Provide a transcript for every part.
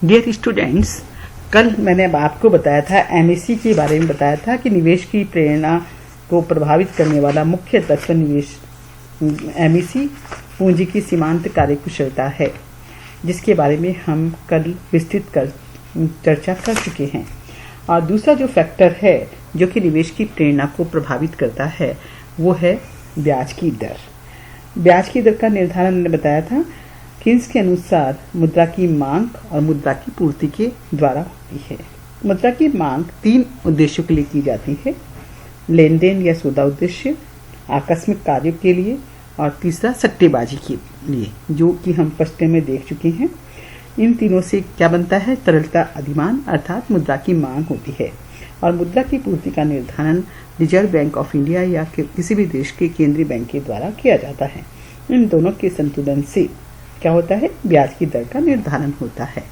Dear students, कल मैंने अब आपको बताया था एमईसी के बारे में बताया था कि निवेश की प्रेरणा को प्रभावित करने वाला मुख्य तत्व निवेश एमईसी पूंजी की सीमांत कार्यकुशलता है, जिसके बारे में हम कल विस्तृत चर्चा कर चुके हैं। और दूसरा जो फैक्टर है जो कि निवेश की प्रेरणा को प्रभावित करता है वो है ब्याज की दर। ब्याज की दर का निर्धारण मैंने बताया था कीन्स के अनुसार मुद्रा की मांग और मुद्रा की पूर्ति के द्वारा होती है। मुद्रा की मांग 3 उद्देश्यों के लिए की जाती है: लेन देन या सौदा उद्देश्य, आकस्मिक कार्यों के लिए और तीसरा सट्टेबाजी के लिए, जो कि हम पश्चिम में देख चुके हैं। इन तीनों से क्या बनता है? तरलता अधिमान अर्थात मुद्रा की मांग होती है। और मुद्रा की पूर्ति का निर्धारण रिजर्व बैंक ऑफ इंडिया या किसी भी देश के केंद्रीय बैंक के द्वारा किया जाता है। इन दोनों के संतुलन से क्या होता है? ब्याज की दर का निर्धारण होता है।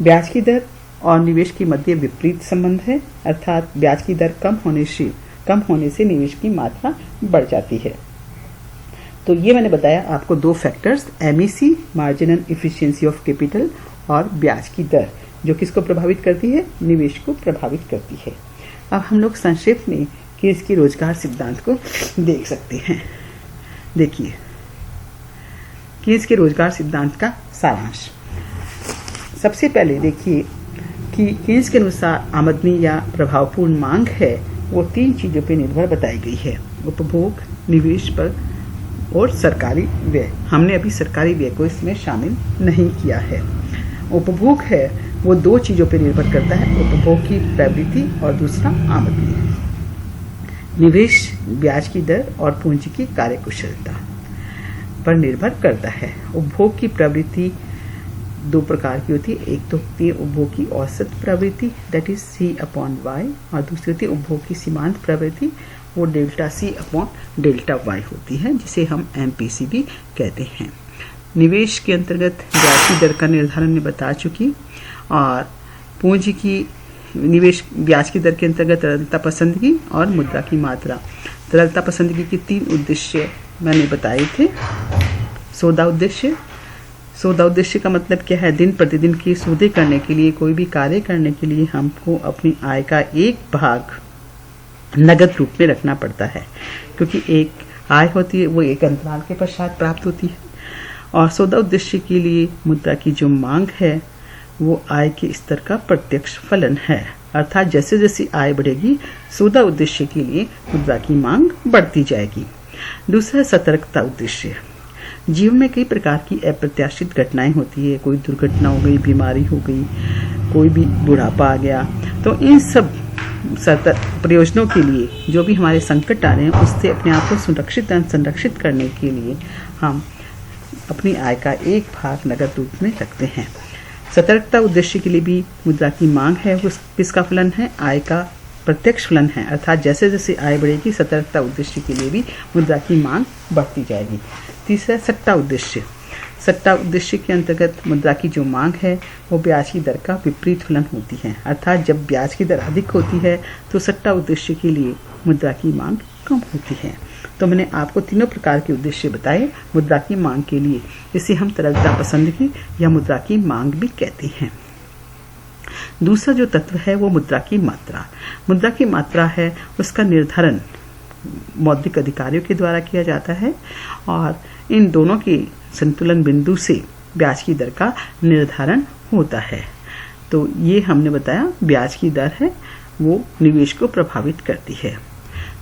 ब्याज की दर और निवेश के मध्य विपरीत संबंध है, अर्थात ब्याज की दर कम होने से निवेश की मात्रा बढ़ जाती है। तो ये मैंने बताया आपको 2 factors, MEC marginal efficiency of capital और ब्याज की दर, जो किसको प्रभावित करती है? निवेश को प्रभावित करती है। अब हम लोग संक्षेप में कीन्स के रोजगार सिद्धांत को देख सकते हैं। देखिए, कीन्स के रोजगार सिद्धांत का सारांश। सबसे पहले देखिए कि कीन्स के अनुसार आमदनी या प्रभावपूर्ण मांग है वो 3 चीजों पर निर्भर बताई गई है: उपभोग, निवेश पर और सरकारी व्यय। हमने अभी सरकारी व्यय को इसमें शामिल नहीं किया है। उपभोग है वो 2 चीजों पर निर्भर करता है: उपभोग की प्रवृत्ति और दूसरा आमदनी। निवेश ब्याज की दर और पूंजी की कार्यकुशलता पर निर्भर करता है। उपभोग की प्रवृत्ति 2 प्रकार की होती है। एक तो होती है उपभोग की औसत प्रवृत्ति, दैट इज C/Y, और दूसरी होती है उपभोग की सीमांत प्रवृत्ति, वो ΔC/ΔY होती है, जिसे हम MPC भी कहते हैं। निवेश के अंतर्गत ब्याज की दर का निर्धारण में बता चुकी, और पूंजी की निवेश ब्याज की दर के अंतर्गत तरलता पसंदगी और मुद्रा की मात्रा। तरलता पसंदगी के 3 उद्देश्य मैंने बताए थे। सौदा उद्देश्य का मतलब क्या है? दिन प्रतिदिन के सौदे करने के लिए, कोई भी कार्य करने के लिए हमको अपनी आय का एक भाग नगद रूप में रखना पड़ता है, क्योंकि एक आय होती है वो एक अंतराल के पश्चात प्राप्त होती है। और सौदा उद्देश्य के लिए मुद्रा की जो मांग है वो आय के स्तर का प्रत्यक्ष फलन है, अर्थात जैसे जैसे आय बढ़ेगी सौदा उद्देश्य के लिए मुद्रा की मांग बढ़ती जाएगी। दूसरा सतर्कता उद्देश्य। जीवन में कई प्रकार की अप्रत्याशित घटनाएं होती है, कोई दुर्घटना हो गई, बीमारी हो गई, कोई भी बुढ़ापा आ गया, तो इन सब प्रयोजनों के लिए जो भी हमारे संकट आ रहे हैं उससे अपने आप को संरक्षित करने के लिए हम अपनी आय का एक भाग नगद रूप में रखते हैं। सतर्कता उद्देश्य के लिए भी मुद्रा की मांग है वो किसका फलन है? आय का प्रत्यक्ष फलन है, अर्थात जैसे जैसे आय बढ़ेगी सतर्कता उद्देश्य के लिए भी मुद्रा की मांग बढ़ती जाएगी। तीसरा सट्टा उद्देश्य। सट्टा उद्देश्य के अंतर्गत मुद्रा की जो मांग है वो ब्याज की दर का विपरीत फलन होती है, अर्थात जब ब्याज की दर अधिक होती है तो सट्टा उद्देश्य के लिए मुद्रा की मांग कम होती है। तो मैंने आपको 3 प्रकार के उद्देश्य बताए मुद्रा की मांग के लिए, जिसे हम तरलता पसंदगी या मुद्रा की मांग भी कहते हैं। दूसरा जो तत्व है वो मुद्रा की मात्रा। मुद्रा की मात्रा है उसका निर्धारण मौद्रिक अधिकारियों के द्वारा किया जाता है, और इन दोनों के संतुलन बिंदु से ब्याज की दर का निर्धारण होता है। तो ये हमने बताया ब्याज की दर है वो निवेश को प्रभावित करती है।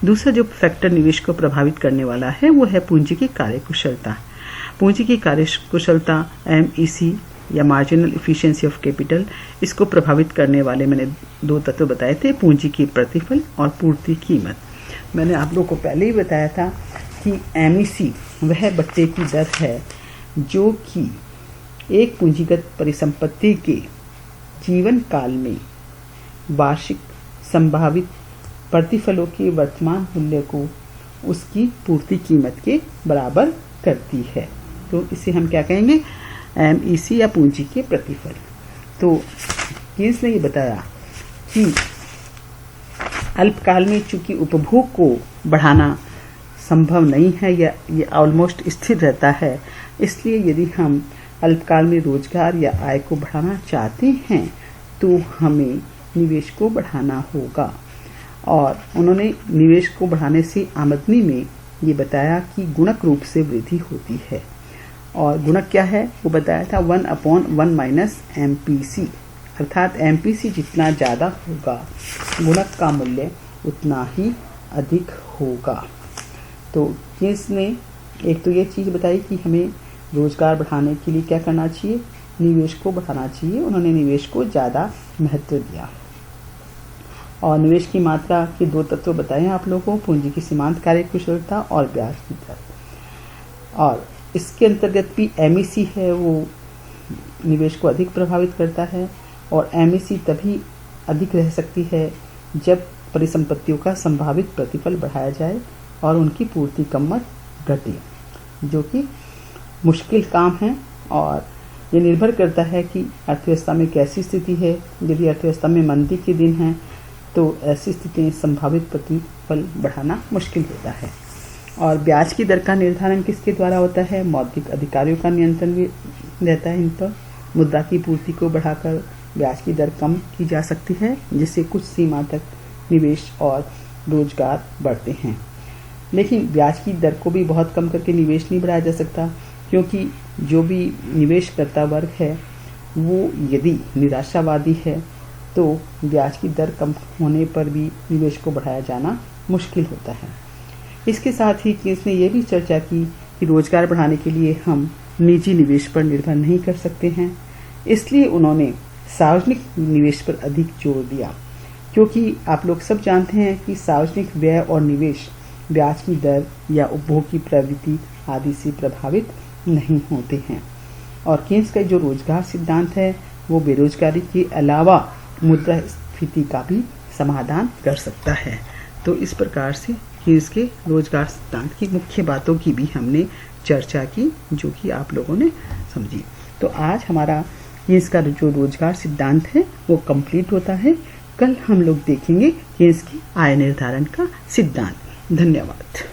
दूसरा जो फैक्टर निवेश को प्रभावित करने वाला है वो है पूंजी की कार्यकुशलता। पूंजी की कार्यकुशलता MIC या मार्जिनल इफिशिएंसी ऑफ कैपिटल, इसको प्रभावित करने वाले मैंने 2 तत्व बताए थे: पूंजी की प्रतिफल और पूर्ति कीमत। मैंने आप लोगों को पहले ही बताया था कि MIC वह बट्टे की दर है जो कि एक पूंजीगत परिसंपत्ति के जीवन काल में वार्षिक संभावित प्रतिफलों के वर्तमान मूल्य को उसकी पूर्ति कीमत के बराबर करती है। तो इसे हम क्या कहेंगे? MIC या पूंजी के प्रतिफल। तो कीन्स ने ये बताया कि अल्पकाल में चूंकि उपभोग को बढ़ाना संभव नहीं है या ये ऑलमोस्ट स्थिर रहता है, इसलिए यदि हम अल्पकाल में रोजगार या आय को बढ़ाना चाहते हैं तो हमें निवेश को बढ़ाना होगा। और उन्होंने निवेश को बढ़ाने से आमदनी में ये बताया कि गुणक रूप से वृद्धि होती है। और गुणक क्या है वो बताया था 1/1 माइनस MPC, अर्थात MPC जितना ज़्यादा होगा गुणक का मूल्य उतना ही अधिक होगा। तो किसने एक तो ये चीज़ बताई कि हमें रोजगार बढ़ाने के लिए क्या करना चाहिए, निवेश को बढ़ाना चाहिए। उन्होंने निवेश को ज़्यादा महत्व दिया। और निवेश की मात्रा के 2 तत्व बताए हैं आप लोगों को, पूंजी की सीमांत कार्यकुशलता और ब्याज की दर। और इसके अंतर्गत भी MEC है वो निवेश को अधिक प्रभावित करता है। और MEC तभी अधिक रह सकती है जब परिसंपत्तियों का संभावित प्रतिफल बढ़ाया जाए और उनकी पूर्ति कीमत घटे, जो कि मुश्किल काम है। और ये निर्भर करता है कि अर्थव्यवस्था में कैसी स्थिति है। यदि अर्थव्यवस्था में मंदी के दिन हैं तो ऐसी स्थिति में संभावित प्रतिफल बढ़ाना मुश्किल होता है। और ब्याज की दर का निर्धारण किसके द्वारा होता है, मौद्रिक अधिकारियों का नियंत्रण भी रहता है इन पर। मुद्रा की पूर्ति को बढ़ाकर ब्याज की दर कम की जा सकती है, जिससे कुछ सीमा तक निवेश और रोजगार बढ़ते हैं। लेकिन ब्याज की दर को भी बहुत कम करके निवेश नहीं बढ़ाया जा सकता, क्योंकि जो भी निवेश करता वर्ग है वो यदि निराशावादी है तो ब्याज की दर कम होने पर भी निवेश को बढ़ाया जाना मुश्किल होता है। इसके साथ ही इसने ये भी चर्चा की कि रोजगार बढ़ाने के लिए हम निजी निवेश पर निर्भर नहीं कर सकते हैं। इसलिए उन्होंने सार्वजनिक निवेश पर अधिक जोर दिया, क्योंकि आप लोग सब जानते हैं कि सार्वजनिक व्यय और निवेश ब्याज की दर या उपभोग की प्रवृत्ति आदि से प्रभावित नहीं होते हैं। और केन्स का जो रोजगार सिद्धांत है वो बेरोजगारी के अलावा मुद्रास्फीति का भी समाधान कर सकता है। तो इस प्रकार से केन्स के रोजगार सिद्धांत की मुख्य बातों की भी हमने चर्चा की, जो कि आप लोगों ने समझी। तो आज हमारा केन्स का जो रोजगार सिद्धांत है वो कंप्लीट होता है। कल हम लोग देखेंगे केन्स की आय निर्धारण का सिद्धांत। धन्यवाद।